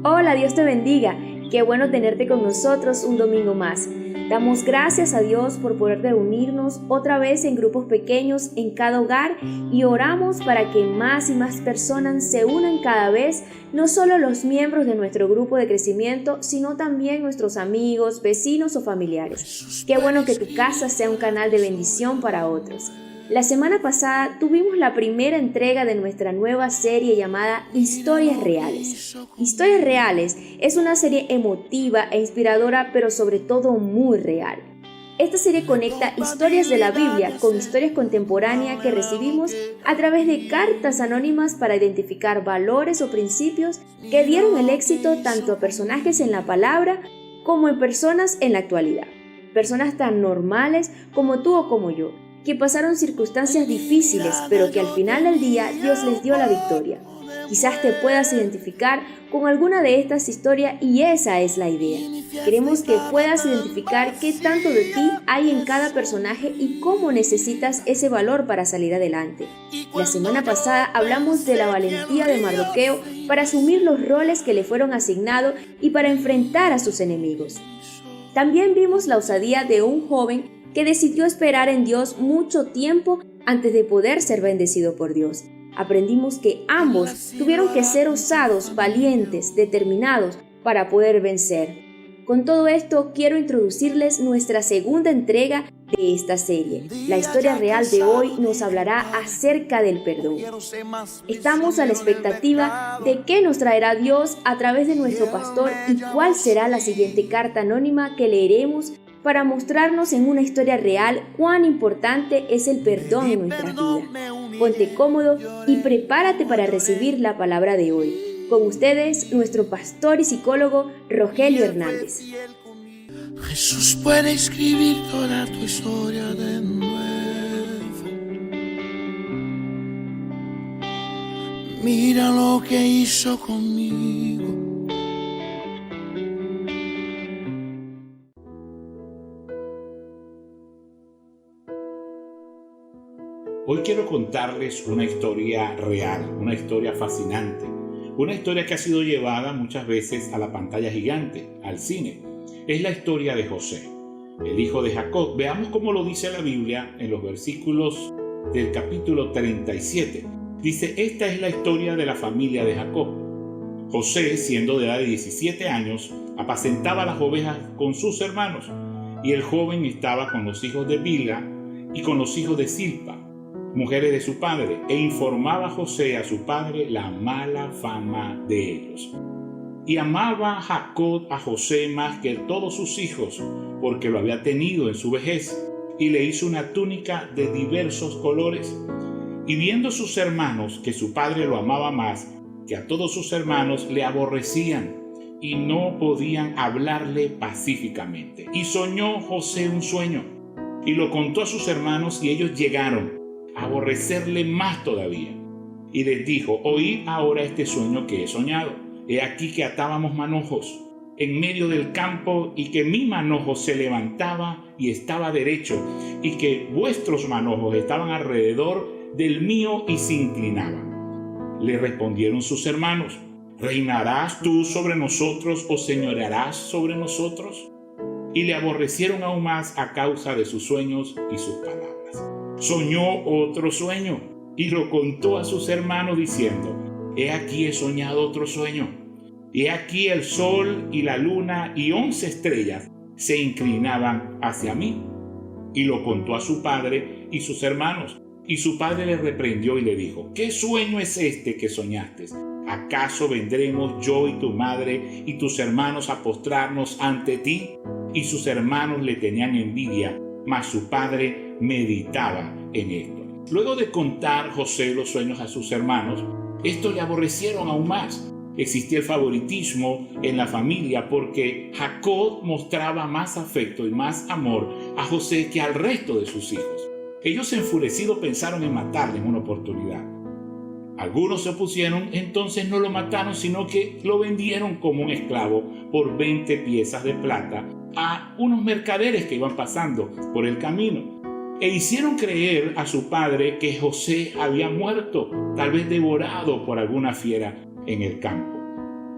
Hola, Dios te bendiga. Qué bueno tenerte con nosotros un domingo más. Damos gracias a Dios por poder reunirnos otra vez en grupos pequeños en cada hogar y oramos para que más y más personas se unan cada vez, no solo los miembros de nuestro grupo de crecimiento, sino también nuestros amigos, vecinos o familiares. Qué bueno que tu casa sea un canal de bendición para otros. La semana pasada tuvimos la primera entrega de nuestra nueva serie llamada Historias Reales. Historias Reales es una serie emotiva e inspiradora, pero sobre todo muy real. Esta serie conecta historias de la Biblia con historias contemporáneas que recibimos a través de cartas anónimas para identificar valores o principios que dieron el éxito tanto a personajes en la palabra como en personas en la actualidad. Personas tan normales como tú o como yo, que pasaron circunstancias difíciles, pero que al final del día Dios les dio la victoria. Quizás te puedas identificar con alguna de estas historias y esa es la idea. Queremos que puedas identificar qué tanto de ti hay en cada personaje y cómo necesitas ese valor para salir adelante. La semana pasada hablamos de la valentía de Mardoqueo para asumir los roles que le fueron asignados y para enfrentar a sus enemigos. También vimos la osadía de un joven que decidió esperar en Dios mucho tiempo antes de poder ser bendecido por Dios. Aprendimos que ambos tuvieron que ser osados, valientes, determinados para poder vencer. Con todo esto, quiero introducirles nuestra segunda entrega de esta serie. La historia real de hoy nos hablará acerca del perdón. Estamos a la expectativa de qué nos traerá Dios a través de nuestro pastor y cuál será la siguiente carta anónima que leeremos para mostrarnos en una historia real cuán importante es el perdón en nuestras vidas. Ponte cómodo y prepárate para recibir la palabra de hoy. Con ustedes, nuestro pastor y psicólogo Rogelio Hernández. Jesús puede escribir toda tu historia de nuevo. Mira lo que hizo conmigo. Hoy quiero contarles una historia real, una historia fascinante, una historia que ha sido llevada muchas veces a la pantalla gigante, al cine. Es la historia de José, el hijo de Jacob. Veamos cómo lo dice la Biblia en los versículos del capítulo 37. Dice, esta es la historia de la familia de Jacob. José, siendo de edad de 17 años, apacentaba las ovejas con sus hermanos, y el joven estaba con los hijos de Bilha y con los hijos de Silpa, mujeres de su padre, e informaba José a su padre la mala fama de ellos. Y amaba Jacob a José más que todos sus hijos, porque lo había tenido en su vejez, y le hizo una túnica de diversos colores. Y viendo sus hermanos que su padre lo amaba más que a todos sus hermanos, le aborrecían y no podían hablarle pacíficamente. Y soñó José un sueño, y lo contó a sus hermanos, y ellos llegaron a aborrecerle más todavía. Y les dijo, oíd ahora este sueño que he soñado. He aquí que atábamos manojos en medio del campo, y que mi manojo se levantaba y estaba derecho, y que vuestros manojos estaban alrededor del mío y se inclinaban. Le respondieron sus hermanos, ¿reinarás tú sobre nosotros o señorearás sobre nosotros? Y le aborrecieron aún más a causa de sus sueños y sus palabras. Soñó otro sueño y lo contó a sus hermanos diciendo, he aquí he soñado otro sueño. He aquí el sol y la luna y 11 estrellas se inclinaban hacia mí. Y lo contó a su padre y sus hermanos. Y su padre le reprendió y le dijo, ¿qué sueño es este que soñaste? ¿Acaso vendremos yo y tu madre y tus hermanos a postrarnos ante ti? Y sus hermanos le tenían envidia, mas su padre meditaba en esto. Luego de contar José los sueños a sus hermanos, estos le aborrecieron aún más. Existía el favoritismo en la familia porque Jacob mostraba más afecto y más amor a José que al resto de sus hijos. Ellos enfurecidos pensaron en matarle en una oportunidad. Algunos se opusieron, entonces no lo mataron, sino que lo vendieron como un esclavo por 20 piezas de plata a unos mercaderes que iban pasando por el camino. E hicieron creer a su padre que José había muerto, tal vez devorado por alguna fiera en el campo.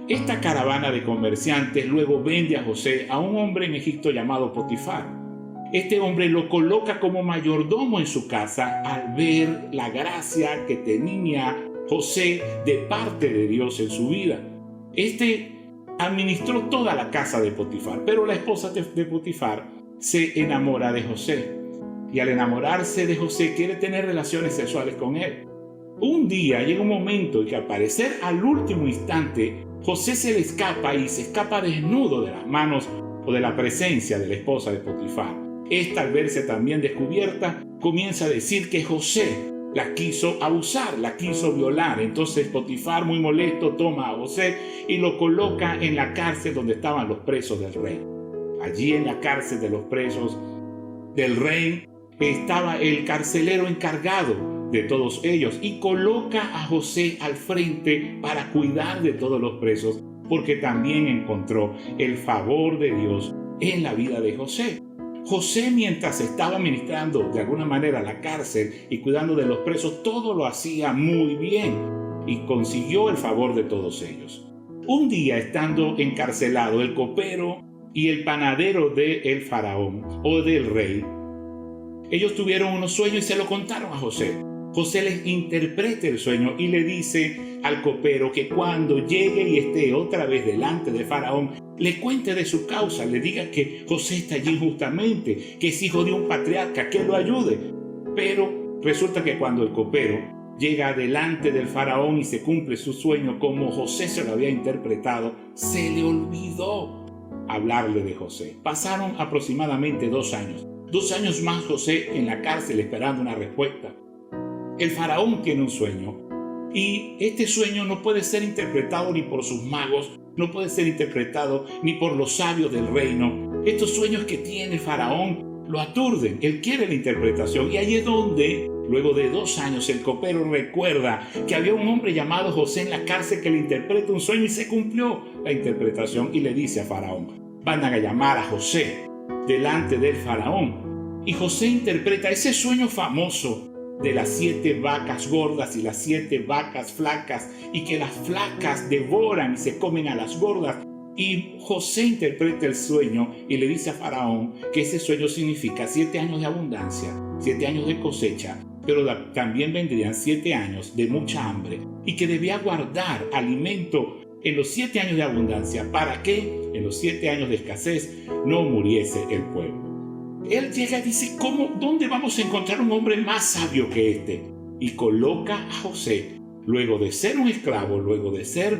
Esta caravana de comerciantes luego vende a José a un hombre en Egipto llamado Potifar. Este hombre lo coloca como mayordomo en su casa al ver la gracia que tenía José de parte de Dios en su vida. Este administró toda la casa de Potifar, pero la esposa de Potifar se enamora de José y al enamorarse de José quiere tener relaciones sexuales con él. Un día llega un momento en que al parecer al último instante José se le escapa y se escapa desnudo de las manos o de la presencia de la esposa de Potifar. Esta, al verse también descubierta, comienza a decir que José la quiso abusar, la quiso violar. Entonces Potifar, muy molesto, toma a José y lo coloca en la cárcel donde estaban los presos del rey. Allí en la cárcel de los presos del rey estaba el carcelero encargado de todos ellos y coloca a José al frente para cuidar de todos los presos, porque también encontró el favor de Dios en la vida de José. José, mientras estaba administrando de alguna manera la cárcel y cuidando de los presos, todo lo hacía muy bien y consiguió el favor de todos ellos. Un día, estando encarcelado, el copero y el panadero del faraón o del rey, ellos tuvieron unos sueños y se lo contaron a José. José les interpreta el sueño y le dice al copero que cuando llegue y esté otra vez delante de Faraón, le cuente de su causa, le diga que José está allí injustamente, que es hijo de un patriarca, que lo ayude. Pero resulta que cuando el copero llega delante del Faraón y se cumple su sueño como José se lo había interpretado, se le olvidó hablarle de José. Pasaron aproximadamente 2 años. 2 años más José en la cárcel esperando una respuesta. El faraón tiene un sueño y este sueño no puede ser interpretado ni por sus magos, no puede ser interpretado ni por los sabios del reino. Estos sueños que tiene el faraón lo aturden, él quiere la interpretación y ahí es donde, luego de 2 años, el copero recuerda que había un hombre llamado José en la cárcel que le interpreta un sueño y se cumplió la interpretación y le dice a Faraón, van a llamar a José delante del faraón y José interpreta ese sueño famoso de las 7 vacas gordas y las 7 vacas flacas y que las flacas devoran y se comen a las gordas. Y José interpreta el sueño y le dice a Faraón que ese sueño significa 7 años de abundancia, 7 años de cosecha, pero también vendrían 7 años de mucha hambre y que debía guardar alimento en los 7 años de abundancia para que en los 7 años de escasez no muriese el pueblo. Él llega y dice, ¿dónde vamos a encontrar un hombre más sabio que este? Y coloca a José, luego de ser un esclavo, luego de ser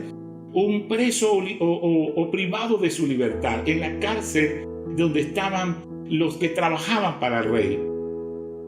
un preso o privado de su libertad, en la cárcel donde estaban los que trabajaban para el rey.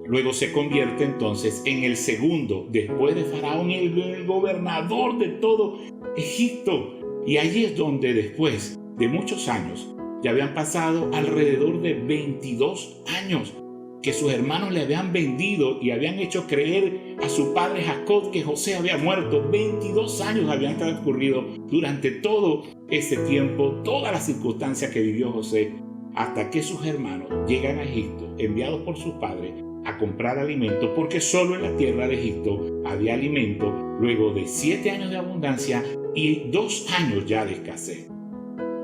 Luego se convierte entonces en el segundo, después de Faraón, el gobernador de todo Egipto. Y allí es donde después de muchos años, ya habían pasado alrededor de 22 años que sus hermanos le habían vendido y habían hecho creer a su padre Jacob que José había muerto. 22 años habían transcurrido durante todo ese tiempo, todas las circunstancias que vivió José, hasta que sus hermanos llegan a Egipto, enviados por sus padres, a comprar alimento, porque solo en la tierra de Egipto había alimento luego de 7 años de abundancia y 2 años ya de escasez.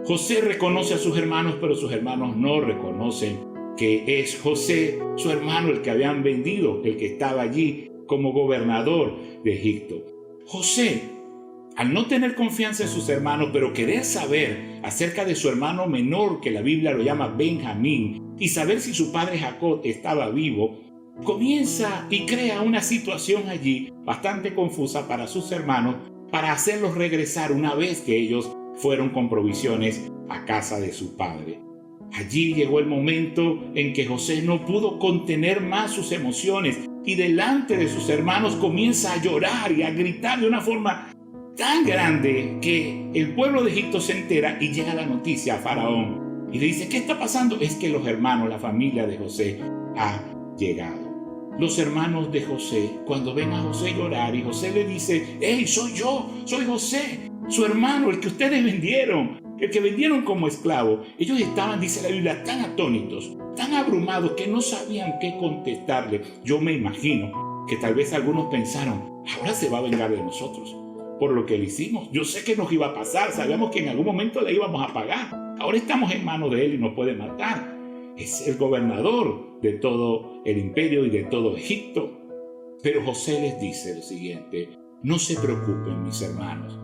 José reconoce a sus hermanos, pero sus hermanos no reconocen que es José, su hermano, el que habían vendido, el que estaba allí como gobernador de Egipto. José, al no tener confianza en sus hermanos, pero querer saber acerca de su hermano menor, que la Biblia lo llama Benjamín, y saber si su padre Jacob estaba vivo, comienza y crea una situación allí bastante confusa para sus hermanos, para hacerlos regresar una vez que ellos fueron con provisiones a casa de su padre. Allí llegó el momento en que José no pudo contener más sus emociones y delante de sus hermanos comienza a llorar y a gritar de una forma tan grande que el pueblo de Egipto se entera y llega la noticia a Faraón y le dice, ¿qué está pasando? Es que los hermanos, la familia de José ha llegado. Los hermanos de José, cuando ven a José llorar y José le dice, ¡hey, soy yo, soy José, su hermano, el que ustedes vendieron, el que vendieron como esclavo! Ellos estaban, dice la Biblia, tan atónitos, tan abrumados que no sabían qué contestarle. Yo me imagino que tal vez algunos pensaron, ahora se va a vengar de nosotros. por lo que le hicimos. Yo sé que nos iba a pasar, sabíamos que en algún momento le íbamos a pagar. Ahora estamos en manos de él y nos puede matar. Es el gobernador de todo el imperio y de todo Egipto. Pero José les dice lo siguiente: no se preocupen, mis hermanos.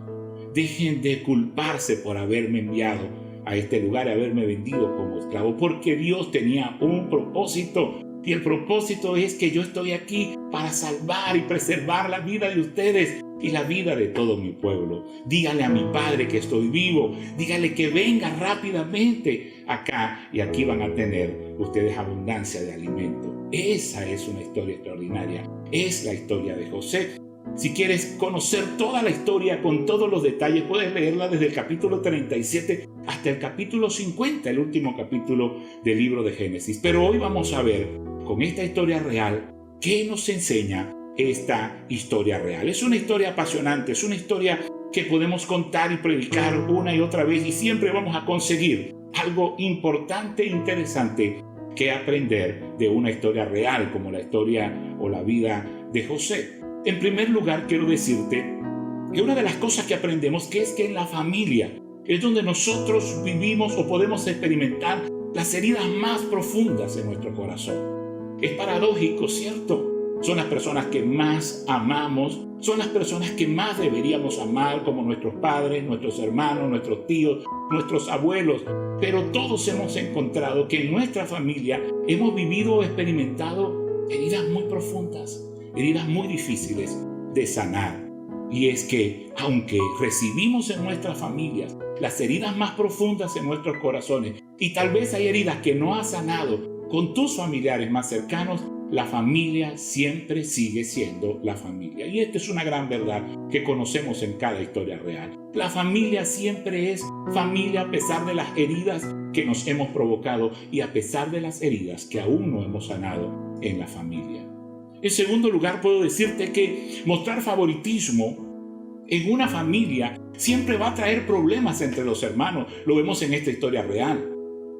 Dejen de culparse por haberme enviado a este lugar y haberme vendido como esclavo, porque Dios tenía un propósito. Y el propósito es que yo estoy aquí para salvar y preservar la vida de ustedes y la vida de todo mi pueblo. Dígale a mi padre que estoy vivo. Dígale que venga rápidamente acá y aquí van a tener ustedes abundancia de alimento. Esa es una historia extraordinaria. Es la historia de José. Si quieres conocer toda la historia con todos los detalles, puedes leerla desde el capítulo 37 hasta el capítulo 50, el último capítulo del libro de Génesis. Pero hoy vamos a ver, con esta historia real, qué nos enseña esta historia real. Es una historia apasionante, es una historia que podemos contar y predicar una y otra vez y siempre vamos a conseguir algo importante e interesante que aprender de una historia real como la historia o la vida de José. En primer lugar, quiero decirte que una de las cosas que aprendemos es que en la familia es donde nosotros vivimos o podemos experimentar las heridas más profundas en nuestro corazón. Es paradójico, ¿cierto? Son las personas que más amamos, son las personas que más deberíamos amar, como nuestros padres, nuestros hermanos, nuestros tíos, nuestros abuelos. Pero todos hemos encontrado que en nuestra familia hemos vivido o experimentado heridas muy profundas, heridas muy difíciles de sanar. Y es que, aunque recibimos en nuestras familias las heridas más profundas en nuestros corazones, y tal vez hay heridas que no has sanado con tus familiares más cercanos, la familia siempre sigue siendo la familia. Y esta es una gran verdad que conocemos en cada historia real. La familia siempre es familia a pesar de las heridas que nos hemos provocado y a pesar de las heridas que aún no hemos sanado en la familia. En segundo lugar, puedo decirte que mostrar favoritismo en una familia siempre va a traer problemas entre los hermanos. Lo vemos en esta historia real.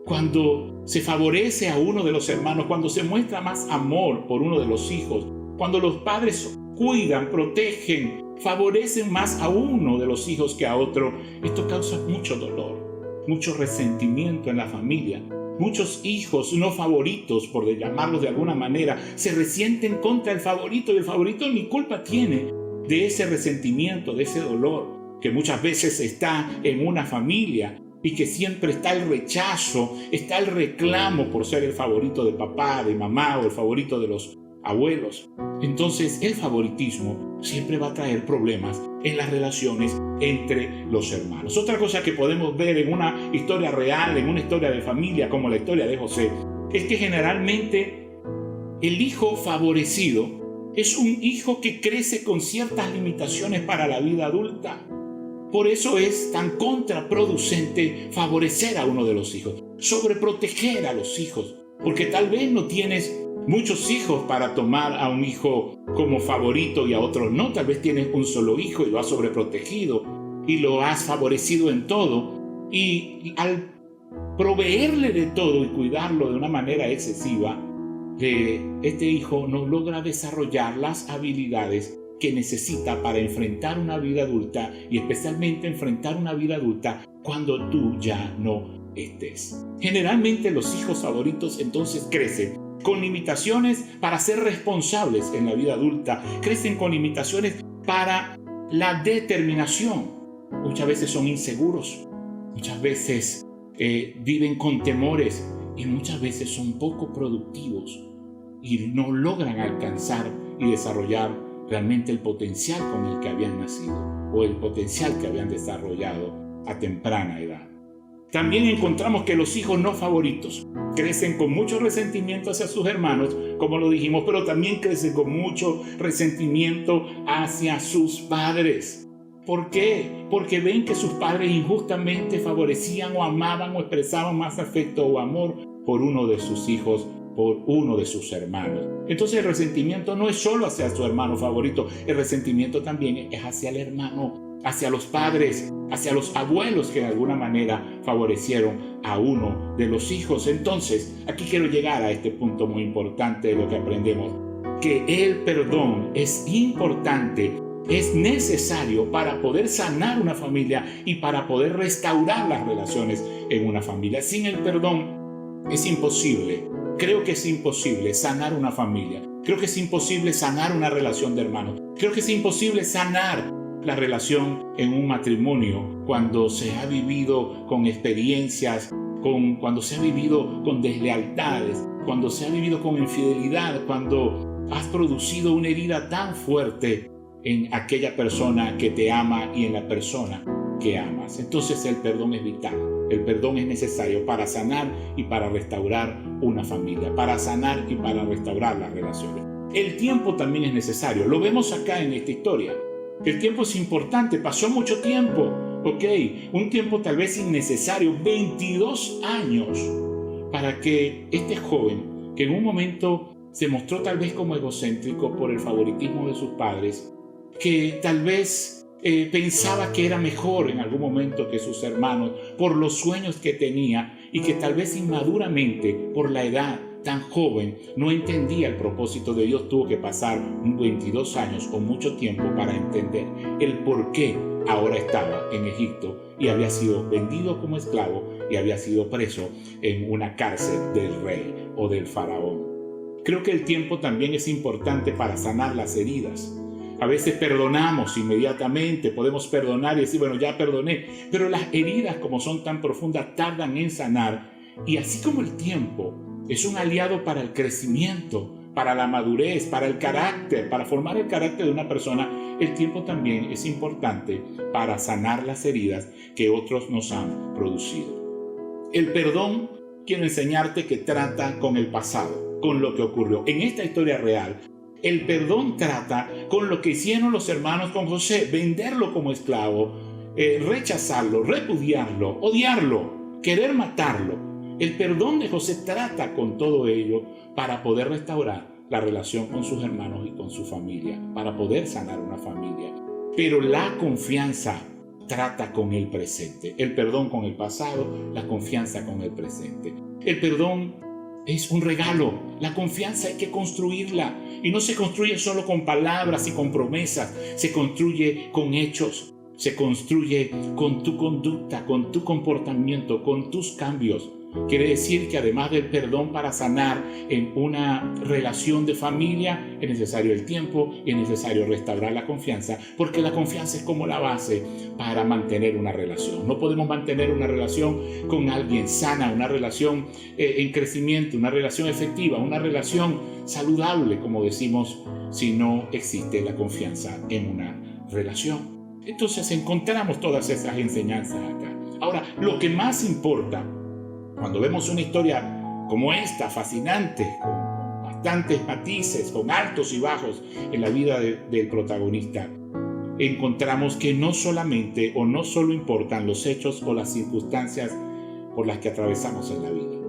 Cuando se favorece a uno de los hermanos, cuando se muestra más amor por uno de los hijos, cuando los padres cuidan, protegen, favorecen más a uno de los hijos que a otro, esto causa mucho dolor, mucho resentimiento en la familia. Muchos hijos no favoritos, por llamarlos de alguna manera, se resienten contra el favorito y el favorito ni culpa tiene de ese resentimiento, de ese dolor que muchas veces está en una familia. Y que siempre está el rechazo, está el reclamo por ser el favorito de papá, de mamá o el favorito de los abuelos. Entonces el favoritismo siempre va a traer problemas en las relaciones entre los hermanos. Otra cosa que podemos ver en una historia real, en una historia de familia como la historia de José, es que generalmente el hijo favorecido es un hijo que crece con ciertas limitaciones para la vida adulta. Por eso es tan contraproducente favorecer a uno de los hijos, sobreproteger a los hijos, porque tal vez no tienes muchos hijos para tomar a un hijo como favorito y a otros no. Tal vez tienes un solo hijo y lo has sobreprotegido y lo has favorecido en todo. Y al proveerle de todo y cuidarlo de una manera excesiva, este hijo no logra desarrollar las habilidades que necesita para enfrentar una vida adulta y especialmente enfrentar una vida adulta cuando tú ya no estés. Generalmente los hijos favoritos entonces crecen con limitaciones para ser responsables en la vida adulta, crecen con limitaciones para la determinación. Muchas veces son inseguros, muchas veces viven con temores y muchas veces son poco productivos y no logran alcanzar y desarrollar realmente el potencial con el que habían nacido o el potencial que habían desarrollado a temprana edad. También encontramos que los hijos no favoritos crecen con mucho resentimiento hacia sus hermanos, como lo dijimos, pero también crecen con mucho resentimiento hacia sus padres. ¿Por qué? Porque ven que sus padres injustamente favorecían o amaban o expresaban más afecto o amor por uno de sus hijos, por uno de sus hermanos. Entonces el resentimiento no es solo hacia su hermano favorito, el resentimiento también es hacia el hermano, hacia los padres, hacia los abuelos que de alguna manera favorecieron a uno de los hijos. Entonces, aquí quiero llegar a este punto muy importante de lo que aprendemos, que el perdón es importante es necesario para poder sanar una familia y para poder restaurar las relaciones en una familia. Sin el perdón es imposible. Creo que es imposible sanar una familia. Creo que es imposible sanar una relación de hermanos. Creo que es imposible sanar la relación en un matrimonio cuando se ha vivido con experiencias, cuando se ha vivido con deslealtades, cuando se ha vivido con infidelidad, cuando has producido una herida tan fuerte en aquella persona que te ama y en la persona que amas. Entonces el perdón es vital. El perdón es necesario para sanar y para restaurar una familia, para sanar y para restaurar las relaciones. El tiempo también es necesario. Lo vemos acá en esta historia. El tiempo es importante. Pasó mucho tiempo. Un tiempo tal vez innecesario. 22 años para que este joven, que en un momento se mostró tal vez como egocéntrico por el favoritismo de sus padres, que tal vez pensaba que era mejor en algún momento que sus hermanos por los sueños que tenía y que tal vez inmaduramente por la edad tan joven no entendía el propósito de Dios. Tuvo que pasar 22 años o mucho tiempo para entender el por qué ahora estaba en Egipto y había sido vendido como esclavo y había sido preso en una cárcel del rey o del faraón. Creo que el tiempo también es importante para sanar las heridas. A veces perdonamos inmediatamente, podemos perdonar y decir, bueno, ya perdoné, pero las heridas, como son tan profundas, tardan en sanar. Y así como el tiempo es un aliado para el crecimiento, para la madurez, para el carácter, para formar el carácter de una persona, el tiempo también es importante para sanar las heridas que otros nos han producido. El perdón, quiero enseñarte que trata con el pasado, con lo que ocurrió. En esta historia real, el perdón trata con lo que hicieron los hermanos con José: venderlo como esclavo, rechazarlo, repudiarlo, odiarlo, querer matarlo. El perdón de José trata con todo ello para poder restaurar la relación con sus hermanos y con su familia, para poder sanar una familia. Pero la confianza trata con el presente. El perdón con el pasado, la confianza con el presente. El perdón es un regalo. La confianza hay que construirla. Y no se construye solo con palabras y con promesas. Se construye con hechos. Se construye con tu conducta, con tu comportamiento, con tus cambios. Quiere decir que además del perdón para sanar en una relación de familia, es necesario el tiempo y es necesario restaurar la confianza, porque la confianza es como la base para mantener una relación. No podemos mantener una relación con alguien sana, una relación en crecimiento, una relación efectiva, una relación saludable, como decimos, si no existe la confianza en una relación. Entonces encontramos todas esas enseñanzas acá. Ahora, lo que más importa cuando vemos una historia como esta, fascinante, con bastantes matices, con altos y bajos en la vida del protagonista, encontramos que no solamente o no solo importan los hechos o las circunstancias por las que atravesamos en la vida.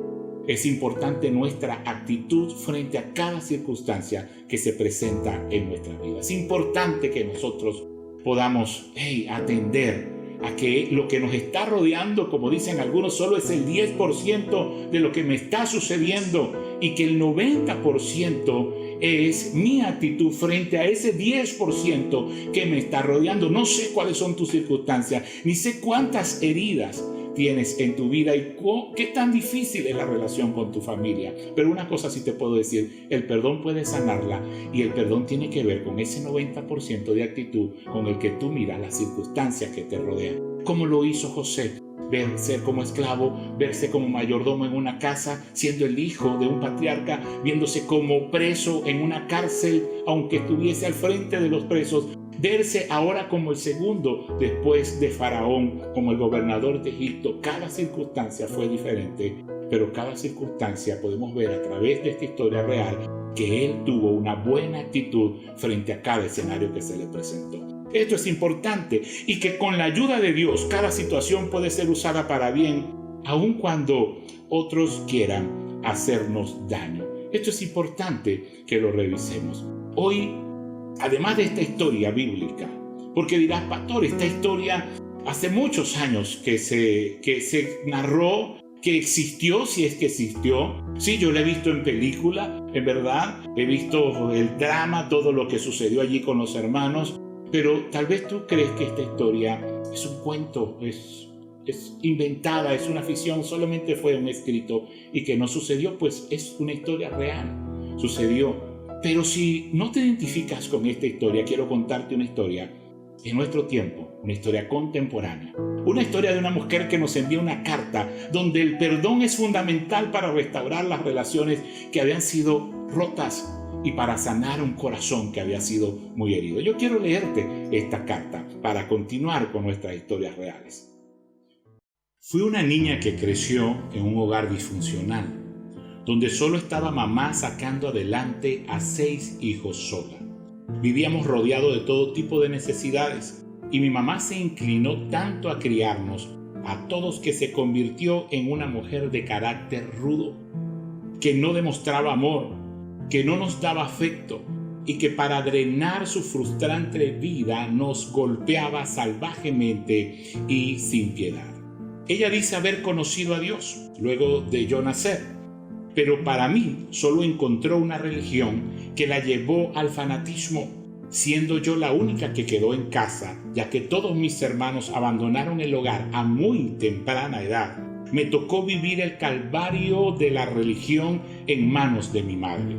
Es importante nuestra actitud frente a cada circunstancia que se presenta en nuestra vida. Es importante que nosotros podamos atender a que lo que nos está rodeando, como dicen algunos, solo es el 10% de lo que me está sucediendo y que el 90% es mi actitud frente a ese 10% que me está rodeando. No sé cuáles son tus circunstancias, ni sé cuántas heridas tienes en tu vida y qué tan difícil es la relación con tu familia. Pero una cosa sí te puedo decir: el perdón puede sanarla, y el perdón tiene que ver con ese 90% de actitud con el que tú miras las circunstancias que te rodean. Como lo hizo José: verse como esclavo, verse como mayordomo en una casa, siendo el hijo de un patriarca, viéndose como preso en una cárcel, aunque estuviese al frente de los presos, verse ahora como el segundo después de Faraón, como el gobernador de Egipto. Cada circunstancia fue diferente, pero cada circunstancia podemos ver a través de esta historia real que él tuvo una buena actitud frente a cada escenario que se le presentó. Esto es importante, y que con la ayuda de Dios cada situación puede ser usada para bien, aun cuando otros quieran hacernos daño. Esto es importante que lo revisemos. Hoy, además de esta historia bíblica, porque dirás: pastor, esta historia hace muchos años que se narró, que existió, si es que existió. Sí, yo la he visto en película, en verdad, he visto el drama, todo lo que sucedió allí con los hermanos, Pero tal vez tú crees que esta historia es un cuento, es inventada, es una ficción, solamente fue un escrito y que no sucedió. Pues es una historia real, sucedió. Pero si no te identificas con esta historia, quiero contarte una historia en nuestro tiempo, una historia contemporánea, una historia de una mujer que nos envía una carta donde el perdón es fundamental para restaurar las relaciones que habían sido rotas y para sanar un corazón que había sido muy herido. Yo quiero leerte esta carta para continuar con nuestras historias reales. Fui una niña que creció en un hogar disfuncional, donde solo estaba mamá sacando adelante a 6 hijos sola. Vivíamos rodeados de todo tipo de necesidades y mi mamá se inclinó tanto a criarnos a todos que se convirtió en una mujer de carácter rudo, que no demostraba amor, que no nos daba afecto y que para drenar su frustrante vida nos golpeaba salvajemente y sin piedad. Ella dice haber conocido a Dios luego de yo nacer, pero para mí solo encontró una religión que la llevó al fanatismo, siendo yo la única que quedó en casa, ya que todos mis hermanos abandonaron el hogar a muy temprana edad. Me tocó vivir el calvario de la religión en manos de mi madre.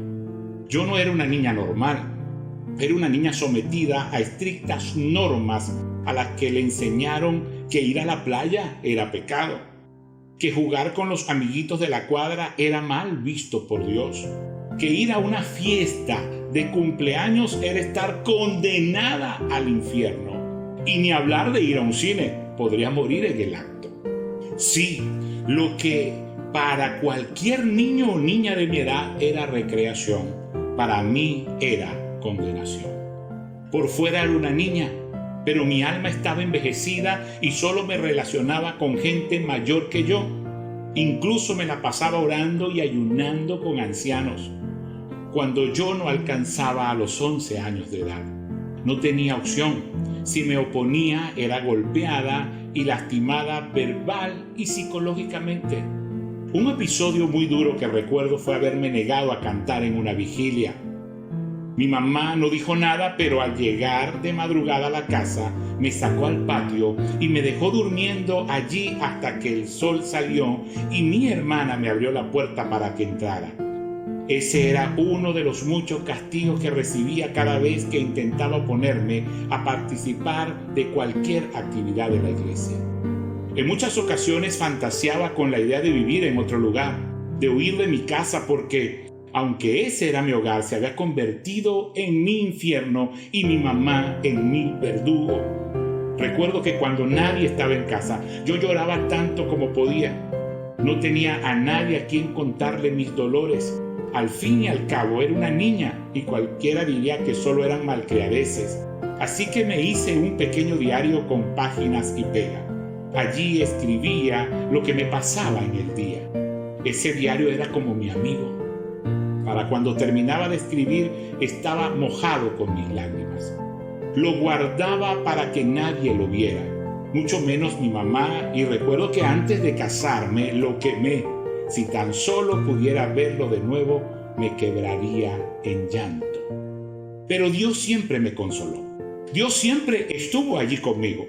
Yo no era una niña normal, era una niña sometida a estrictas normas a las que le enseñaron que ir a la playa era pecado, que jugar con los amiguitos de la cuadra era mal visto por Dios, que ir a una fiesta de cumpleaños era estar condenada al infierno, y ni hablar de ir a un cine, podría morir en el acto. Sí, lo que para cualquier niño o niña de mi edad era recreación, para mí era condenación. Por fuera era una niña, pero mi alma estaba envejecida y solo me relacionaba con gente mayor que yo. Incluso me la pasaba orando y ayunando con ancianos, cuando yo no alcanzaba a los 11 años de edad. No tenía opción. Si me oponía, era golpeada y lastimada verbal y psicológicamente. Un episodio muy duro que recuerdo fue haberme negado a cantar en una vigilia. Mi mamá no dijo nada, pero al llegar de madrugada a la casa, me sacó al patio y me dejó durmiendo allí hasta que el sol salió y mi hermana me abrió la puerta para que entrara. Ese era uno de los muchos castigos que recibía cada vez que intentaba oponerme a participar de cualquier actividad de la iglesia. En muchas ocasiones fantaseaba con la idea de vivir en otro lugar, de huir de mi casa porque, aunque ese era mi hogar, se había convertido en mi infierno y mi mamá en mi verdugo. Recuerdo que cuando nadie estaba en casa, yo lloraba tanto como podía. No tenía a nadie a quien contarle mis dolores. Al fin y al cabo era una niña y cualquiera diría que solo eran malcriadeces. Así que me hice un pequeño diario con páginas y pega. Allí escribía lo que me pasaba en el día. Ese diario era como mi amigo. Para cuando terminaba de escribir, estaba mojado con mis lágrimas. Lo guardaba para que nadie lo viera, mucho menos mi mamá, y recuerdo que antes de casarme lo quemé. Si tan solo pudiera verlo de nuevo, me quebraría en llanto. Pero Dios siempre me consoló. Dios siempre estuvo allí conmigo.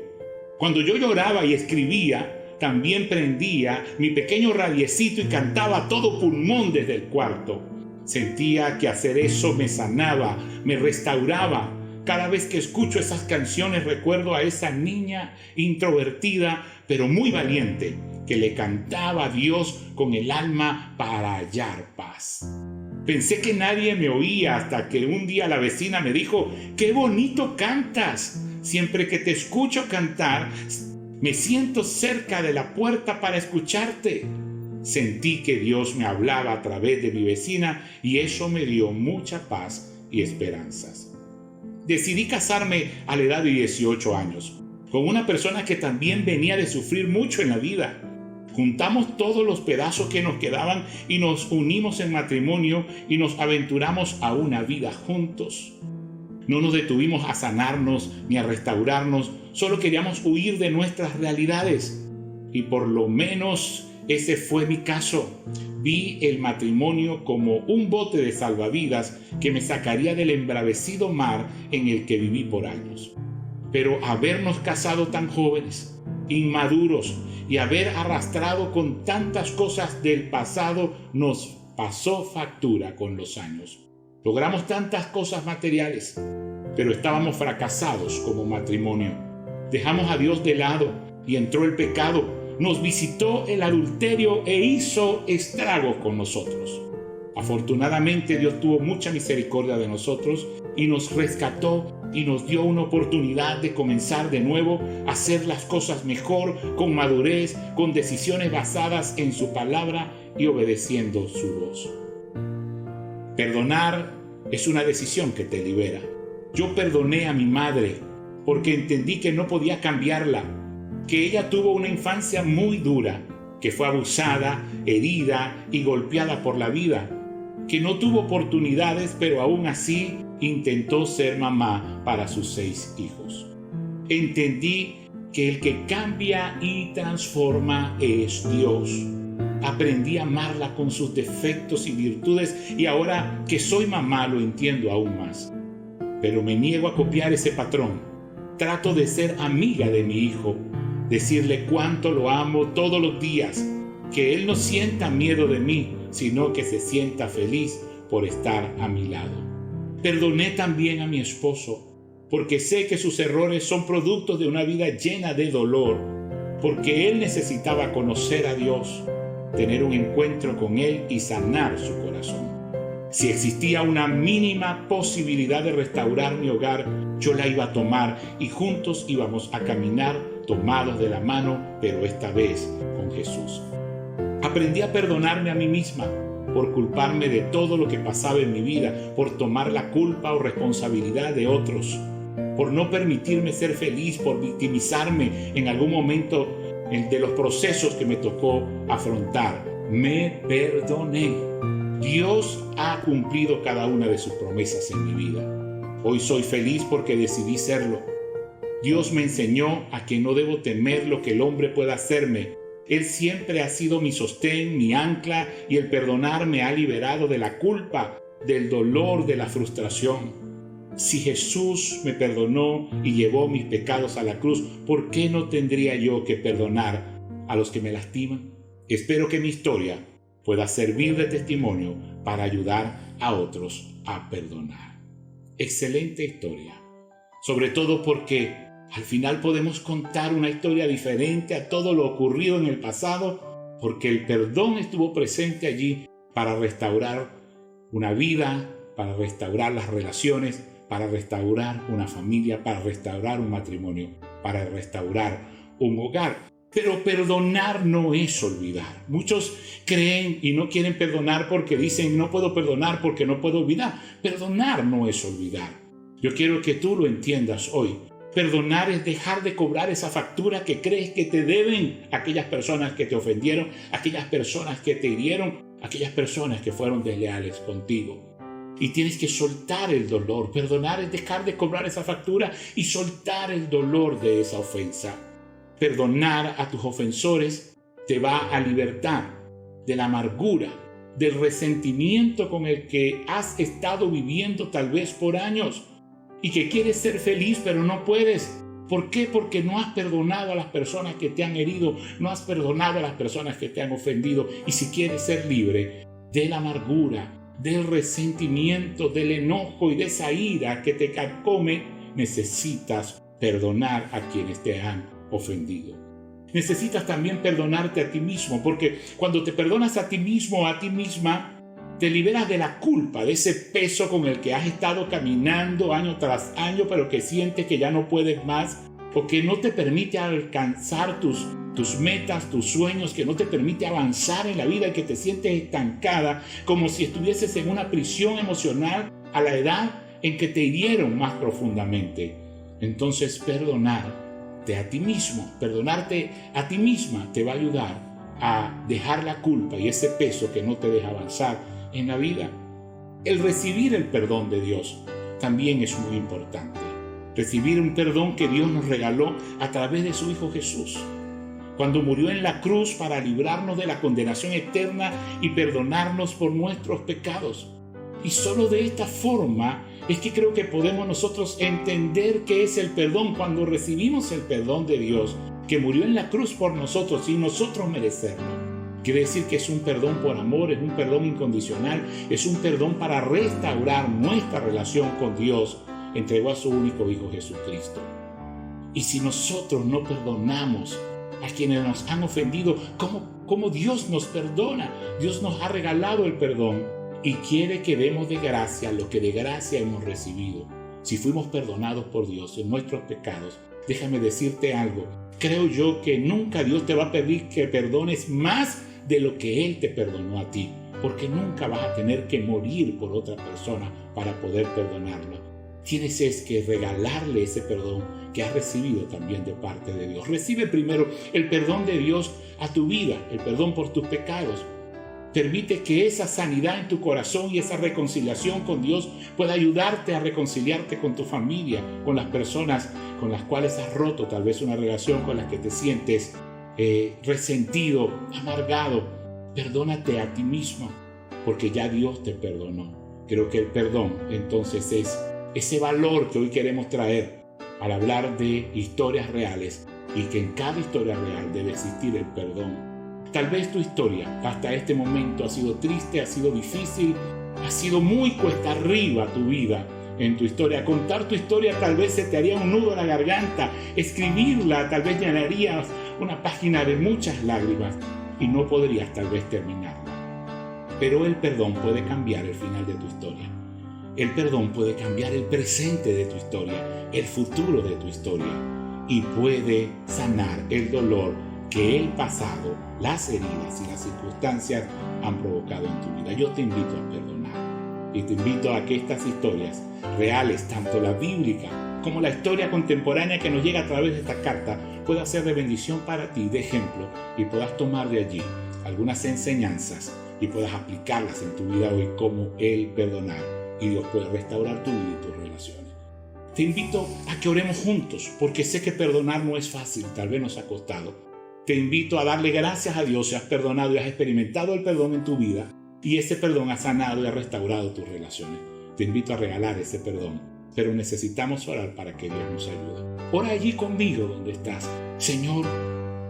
Cuando yo lloraba y escribía, también prendía mi pequeño radiecito y cantaba a todo pulmón desde el cuarto. Sentía que hacer eso me sanaba, me restauraba. Cada vez que escucho esas canciones recuerdo a esa niña introvertida, pero muy valiente, que le cantaba a Dios con el alma para hallar paz. Pensé que nadie me oía hasta que un día la vecina me dijo: ¡qué bonito cantas! Siempre que te escucho cantar, me siento cerca de la puerta para escucharte. Sentí que Dios me hablaba a través de mi vecina y eso me dio mucha paz y esperanzas. Decidí casarme a la edad de 18 años, con una persona que también venía de sufrir mucho en la vida. Juntamos todos los pedazos que nos quedaban y nos unimos en matrimonio y nos aventuramos a una vida juntos. No nos detuvimos a sanarnos ni a restaurarnos, solo queríamos huir de nuestras realidades. Y por lo menos ese fue mi caso. Vi el matrimonio como un bote de salvavidas que me sacaría del embravecido mar en el que viví por años. pero habernos casado tan jóvenes, inmaduros, y haber arrastrado con tantas cosas del pasado nos pasó factura con los años. Logramos tantas cosas materiales, pero estábamos fracasados como matrimonio. Dejamos a Dios de lado y entró el pecado. Nos visitó el adulterio e hizo estragos con nosotros. Afortunadamente Dios tuvo mucha misericordia de nosotros y nos rescató y nos dio una oportunidad de comenzar de nuevo a hacer las cosas mejor, con madurez, con decisiones basadas en su palabra y obedeciendo su voz. Perdonar es una decisión que te libera. Yo perdoné a mi madre porque entendí que no podía cambiarla, que ella tuvo una infancia muy dura, que fue abusada, herida y golpeada por la vida, que no tuvo oportunidades, pero aún así intentó ser mamá para sus 6 hijos. Entendí que el que cambia y transforma es Dios. Aprendí a amarla con sus defectos y virtudes, y ahora que soy mamá lo entiendo aún más. Pero me niego a copiar ese patrón. Trato de ser amiga de mi hijo, decirle cuánto lo amo todos los días, que él no sienta miedo de mí, sino que se sienta feliz por estar a mi lado. Perdoné también a mi esposo, porque sé que sus errores son productos de una vida llena de dolor, porque él necesitaba conocer a Dios, tener un encuentro con él y sanar su corazón. Si existía una mínima posibilidad de restaurar mi hogar, yo la iba a tomar y juntos íbamos a caminar tomados de la mano, pero esta vez con Jesús. Aprendí a perdonarme a mí misma por culparme de todo lo que pasaba en mi vida, por tomar la culpa o responsabilidad de otros, por no permitirme ser feliz, por victimizarme en algún momento de los procesos que me tocó afrontar. Me perdoné. Dios ha cumplido cada una de sus promesas en mi vida. Hoy soy feliz porque decidí serlo. Dios me enseñó a que no debo temer lo que el hombre pueda hacerme. Él siempre ha sido mi sostén, mi ancla, y el perdonar me ha liberado de la culpa, del dolor, de la frustración. Si Jesús me perdonó y llevó mis pecados a la cruz, ¿por qué no tendría yo que perdonar a los que me lastiman? Espero que mi historia pueda servir de testimonio para ayudar a otros a perdonar. Excelente historia, sobre todo porque al final podemos contar una historia diferente a todo lo ocurrido en el pasado, porque el perdón estuvo presente allí para restaurar una vida, para restaurar las relaciones, para restaurar una familia, para restaurar un matrimonio, para restaurar un hogar. Pero perdonar no es olvidar. Muchos creen y no quieren perdonar porque dicen no puedo perdonar porque no puedo olvidar. Perdonar no es olvidar. Yo quiero que tú lo entiendas hoy. Perdonar es dejar de cobrar esa factura que crees que te deben aquellas personas que te ofendieron, aquellas personas que te hirieron, aquellas personas que fueron desleales contigo. Y tienes que soltar el dolor. Perdonar es dejar de cobrar esa factura y soltar el dolor de esa ofensa. Perdonar a tus ofensores te va a libertar de la amargura, del resentimiento con el que has estado viviendo tal vez por años y que quieres ser feliz pero no puedes. ¿Por qué? Porque no has perdonado a las personas que te han herido, no has perdonado a las personas que te han ofendido. Y si quieres ser libre de la amargura, del resentimiento, del enojo y de esa ira que te carcome, necesitas perdonar a quienes te han ofendido. Necesitas también perdonarte a ti mismo, porque cuando te perdonas a ti mismo o a ti misma, te liberas de la culpa, de ese peso con el que has estado caminando año tras año, pero que sientes que ya no puedes más, o que no te permite alcanzar tus metas, tus sueños, que no te permite avanzar en la vida y que te sientes estancada, como si estuvieses en una prisión emocional a la edad en que te hirieron más profundamente. Entonces perdonarte a ti mismo, perdonarte a ti misma te va a ayudar a dejar la culpa y ese peso que no te deja avanzar en la vida. El recibir el perdón de Dios también es muy importante. Recibir un perdón que Dios nos regaló a través de su Hijo Jesús, cuando murió en la cruz para librarnos de la condenación eterna y perdonarnos por nuestros pecados. Y solo de esta forma es que creo que podemos nosotros entender qué es el perdón cuando recibimos el perdón de Dios, que murió en la cruz por nosotros sin nosotros merecerlo. Quiere decir que es un perdón por amor, es un perdón incondicional, es un perdón para restaurar nuestra relación con Dios. Entregó a su único Hijo Jesucristo. Y si nosotros no perdonamos a quienes nos han ofendido, ¿cómo Dios nos perdona? Dios nos ha regalado el perdón y quiere que demos de gracia lo que de gracia hemos recibido. Si fuimos perdonados por Dios en nuestros pecados, déjame decirte algo. Creo yo que nunca Dios te va a pedir que perdones más de lo que Él te perdonó a ti, porque nunca vas a tener que morir por otra persona para poder perdonarlo. Tienes que regalarle ese perdón que has recibido también de parte de Dios. Recibe primero el perdón de Dios a tu vida, el perdón por tus pecados. Permite que esa sanidad en tu corazón y esa reconciliación con Dios pueda ayudarte a reconciliarte con tu familia, con las personas con las cuales has roto tal vez una relación con las que te sientes resentido, amargado. Perdónate a ti mismo, porque ya Dios te perdonó. Creo que el perdón entonces es ese valor que hoy queremos traer al hablar de historias reales, y que en cada historia real debe existir el perdón. Tal vez tu historia hasta este momento ha sido triste, ha sido difícil, ha sido muy cuesta arriba tu vida. En tu historia, contar tu historia tal vez se te haría un nudo en la garganta, escribirla tal vez llenarías una página de muchas lágrimas y no podrías tal vez terminarla. Pero el perdón puede cambiar el final de tu historia. El perdón puede cambiar el presente de tu historia, el futuro de tu historia, y puede sanar el dolor que el pasado, las heridas y las circunstancias han provocado en tu vida. Yo te invito a perdonar y te invito a que estas historias reales, tanto la bíblica como la historia contemporánea que nos llega a través de esta carta, pueda ser de bendición para ti, de ejemplo, y puedas tomar de allí algunas enseñanzas y puedas aplicarlas en tu vida hoy como el perdonar, y Dios puede restaurar tu vida y tus relaciones. Te invito a que oremos juntos, porque sé que perdonar no es fácil, tal vez nos ha costado. Te invito a darle gracias a Dios si has perdonado y has experimentado el perdón en tu vida, y ese perdón ha sanado y ha restaurado tus relaciones. Te invito a regalar ese perdón, pero necesitamos orar para que Dios nos ayude. Ora allí conmigo donde estás. Señor,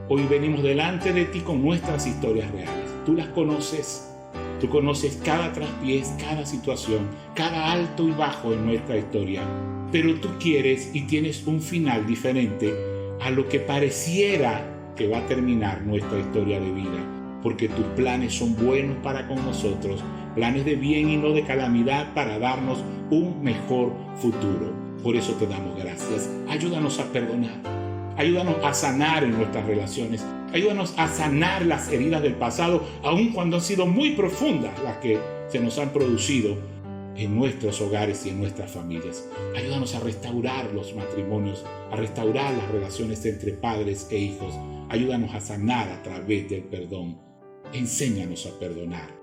hoy venimos delante de ti con nuestras historias reales. Tú las conoces. Tú conoces cada traspiés, cada situación, cada alto y bajo en nuestra historia. Pero tú quieres y tienes un final diferente a lo que pareciera que va a terminar nuestra historia de vida. Porque tus planes son buenos para con nosotros, planes de bien y no de calamidad, para darnos un mejor futuro. Por eso te damos gracias. Ayúdanos a perdonar, ayúdanos a sanar en nuestras relaciones, ayúdanos a sanar las heridas del pasado, aun cuando han sido muy profundas las que se nos han producido en nuestros hogares y en nuestras familias. Ayúdanos a restaurar los matrimonios, a restaurar las relaciones entre padres e hijos. Ayúdanos a sanar a través del perdón. Enséñanos a perdonar.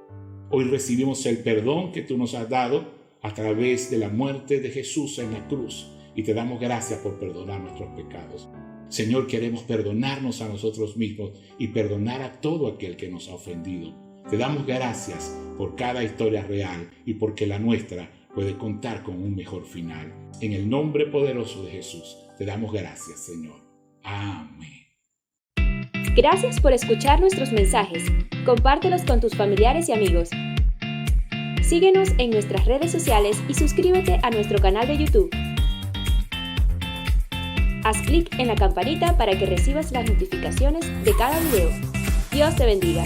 Hoy recibimos el perdón que tú nos has dado a través de la muerte de Jesús en la cruz, y te damos gracias por perdonar nuestros pecados. Señor, queremos perdonarnos a nosotros mismos y perdonar a todo aquel que nos ha ofendido. Te damos gracias por cada historia real y porque la nuestra puede contar con un mejor final. En el nombre poderoso de Jesús, te damos gracias, Señor. Amén. Gracias por escuchar nuestros mensajes. Compártelos con tus familiares y amigos. Síguenos en nuestras redes sociales y suscríbete a nuestro canal de YouTube. Haz clic en la campanita para que recibas las notificaciones de cada video. Dios te bendiga.